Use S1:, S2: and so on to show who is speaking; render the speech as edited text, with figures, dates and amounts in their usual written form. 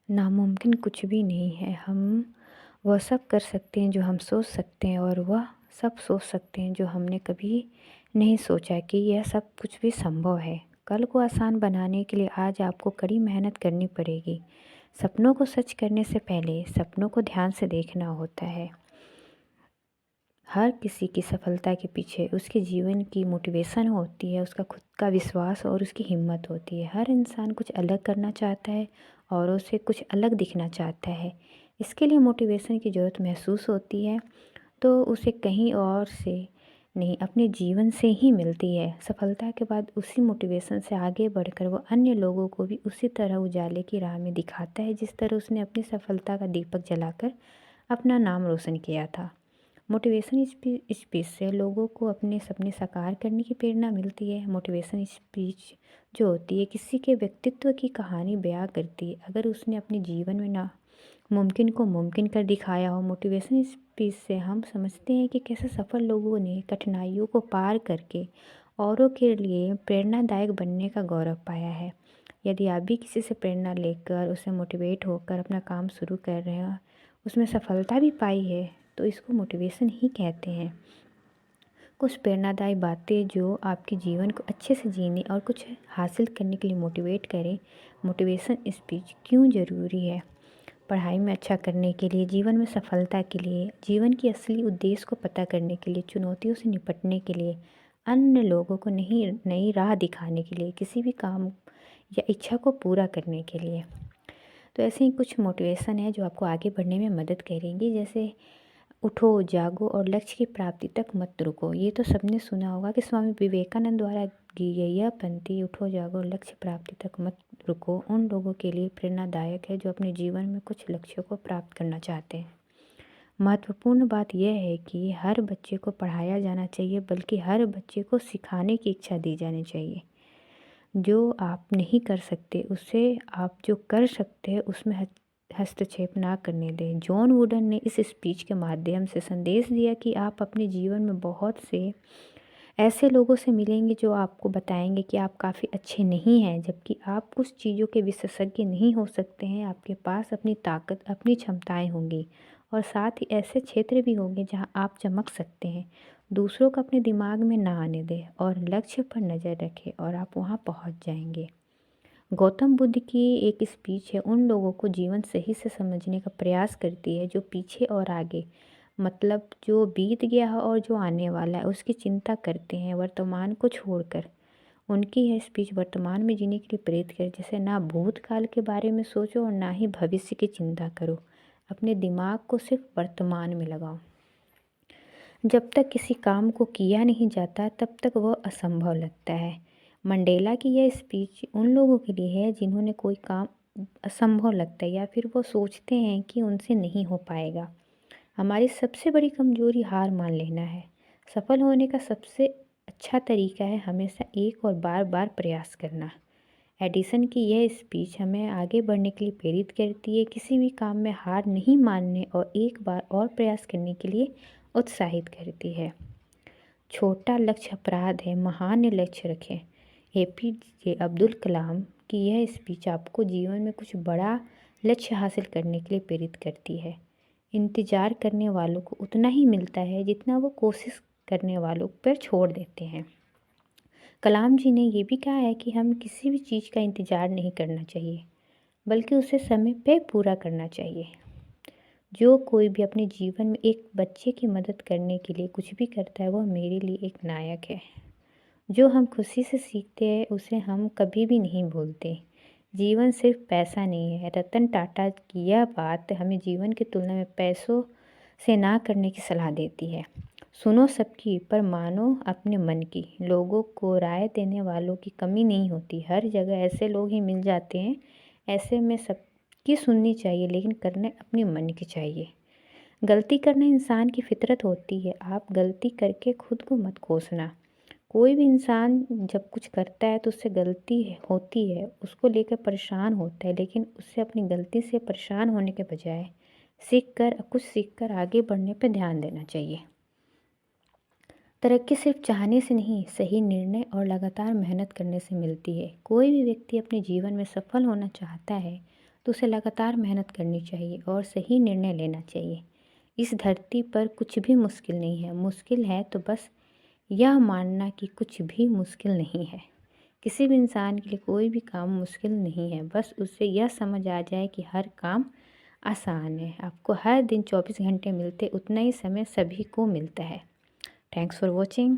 S1: नामुमकिन कुछ भी नहीं है। हम वह सब कर सकते हैं जो हम सोच सकते हैं, और वह सब सोच सकते हैं जो हमने कभी नहीं सोचा कि यह सब कुछ भी संभव है। कल को आसान बनाने के लिए आज आपको कड़ी मेहनत करनी पड़ेगी। सपनों को सच करने से पहले सपनों को ध्यान से देखना होता है। हर किसी की सफलता के पीछे उसके जीवन की मोटिवेशन होती है, उसका खुद का विश्वास और उसकी हिम्मत होती है। हर इंसान कुछ अलग करना चाहता है और उसे कुछ अलग दिखना चाहता है। इसके लिए मोटिवेशन की ज़रूरत महसूस होती है, तो उसे कहीं और से नहीं, अपने जीवन से ही मिलती है। सफलता के बाद उसी मोटिवेशन से आगे बढ़कर वो अन्य लोगों को भी उसी तरह उजाले की राह में दिखाता है, जिस तरह उसने अपनी सफलता का दीपक जलाकर अपना नाम रोशन किया था। मोटिवेशन स्पीच से लोगों को अपने सपने साकार करने की प्रेरणा मिलती है। मोटिवेशन स्पीच जो होती है किसी के व्यक्तित्व की कहानी बयां करती है। अगर उसने अपने जीवन में ना मुमकिन को मुमकिन कर दिखाया हो। मोटिवेशन स्पीच से हम समझते हैं कि कैसे सफल लोगों ने कठिनाइयों को पार करके औरों के लिए प्रेरणादायक बनने का गौरव पाया है। यदि आप भी किसी से प्रेरणा लेकर उससे मोटिवेट होकर अपना काम शुरू कर रहे हैं, उसमें सफलता भी पाई है, तो इसको मोटिवेशन ही कहते हैं। कुछ प्रेरणादायी बातें जो आपके जीवन को अच्छे से जीने और कुछ हासिल करने के लिए मोटिवेट करें। मोटिवेशन स्पीच क्यों ज़रूरी है? पढ़ाई में अच्छा करने के लिए, जीवन में सफलता के लिए, जीवन की असली उद्देश्य को पता करने के लिए, चुनौतियों से निपटने के लिए, अन्य लोगों को नई नई राह दिखाने के लिए, किसी भी काम या इच्छा को पूरा करने के लिए। तो ऐसे ही कुछ मोटिवेशन है जो आपको आगे बढ़ने में मदद करेंगी। जैसे उठो, जागो और लक्ष्य की प्राप्ति तक मत रुको। ये तो सबने सुना होगा कि स्वामी विवेकानंद द्वारा दी गई यह पंक्ति, उठो जागो और लक्ष्य प्राप्ति तक मत रुको, उन लोगों के लिए प्रेरणादायक है जो अपने जीवन में कुछ लक्ष्यों को प्राप्त करना चाहते हैं। महत्वपूर्ण बात यह है कि हर बच्चे को पढ़ाया जाना चाहिए, बल्कि हर बच्चे को सिखाने की इच्छा दी जानी चाहिए। जो आप नहीं कर सकते उसे आप जो कर सकते हैं उसमें हस्तक्षेप ना करने दें। जॉन वुडन ने इस स्पीच के माध्यम से संदेश दिया कि आप अपने जीवन में बहुत से ऐसे लोगों से मिलेंगे जो आपको बताएंगे कि आप काफ़ी अच्छे नहीं हैं, जबकि आप कुछ चीज़ों के विशेषज्ञ नहीं हो सकते हैं। आपके पास अपनी ताकत, अपनी क्षमताएं होंगी, और साथ ही ऐसे क्षेत्र भी होंगे जहां आप चमक सकते हैं। दूसरों को अपने दिमाग में ना आने दें और लक्ष्य पर नज़र रखें और आप वहां पहुंच जाएंगे। गौतम बुद्ध की एक स्पीच है, उन लोगों को जीवन सही से समझने का प्रयास करती है जो पीछे और आगे, मतलब जो बीत गया है और जो आने वाला है, उसकी चिंता करते हैं, वर्तमान को छोड़कर। उनकी यह स्पीच वर्तमान में जीने के लिए प्रेरित करे। जैसे ना भूतकाल के बारे में सोचो और ना ही भविष्य की चिंता करो। अपने दिमाग को सिर्फ वर्तमान में लगाओ। जब तक किसी काम को किया नहीं जाता तब तक वह असंभव लगता है। मंडेला की यह स्पीच उन लोगों के लिए है जिन्होंने कोई काम असंभव लगता है या फिर वो सोचते हैं कि उनसे नहीं हो पाएगा। हमारी सबसे बड़ी कमजोरी हार मान लेना है। सफल होने का सबसे अच्छा तरीका है हमेशा एक और बार बार प्रयास करना। एडिसन की यह स्पीच हमें आगे बढ़ने के लिए प्रेरित करती है, किसी भी काम में हार नहीं मानने और एक बार और प्रयास करने के लिए उत्साहित करती है। छोटा लक्ष्य अपराध है, महान लक्ष्य रखें। एपीजे अब्दुल कलाम की यह स्पीच आपको जीवन में कुछ बड़ा लक्ष्य हासिल करने के लिए प्रेरित करती है। इंतज़ार करने वालों को उतना ही मिलता है जितना वो कोशिश करने वालों पर छोड़ देते हैं। कलाम जी ने ये भी कहा है कि हम किसी भी चीज़ का इंतज़ार नहीं करना चाहिए, बल्कि उसे समय पे पूरा करना चाहिए। जो कोई भी अपने जीवन में एक बच्चे की मदद करने के लिए कुछ भी करता है, वह मेरे लिए एक नायक है। जो हम खुशी से सीखते हैं उसे हम कभी भी नहीं भूलते। जीवन सिर्फ पैसा नहीं है। रतन टाटा की यह बात हमें जीवन की तुलना में पैसों से ना करने की सलाह देती है। सुनो सबकी पर मानो अपने मन की। लोगों को राय देने वालों की कमी नहीं होती, हर जगह ऐसे लोग ही मिल जाते हैं। ऐसे में सबकी सुननी चाहिए, लेकिन करने अपने मन की चाहिए। गलती करना इंसान की फितरत होती है। आप गलती करके खुद को मत कोसना। कोई भी इंसान जब कुछ करता है तो उससे गलती होती है, उसको लेकर परेशान होता है, लेकिन उससे अपनी गलती से परेशान होने के बजाय कुछ सीख कर आगे बढ़ने पर ध्यान देना चाहिए। तरक्की सिर्फ चाहने से नहीं, सही निर्णय और लगातार मेहनत करने से मिलती है। कोई भी व्यक्ति अपने जीवन में सफल होना चाहता है तो उसे लगातार मेहनत करनी चाहिए और सही निर्णय लेना चाहिए। इस धरती पर कुछ भी मुश्किल नहीं है, मुश्किल है तो बस यह मानना कि कुछ भी मुश्किल नहीं है। किसी भी इंसान के लिए कोई भी काम मुश्किल नहीं है, बस उसे यह समझ आ जाए कि हर काम आसान है। आपको हर दिन 24 घंटे मिलते, उतना ही समय सभी को मिलता है। Thanks for watching.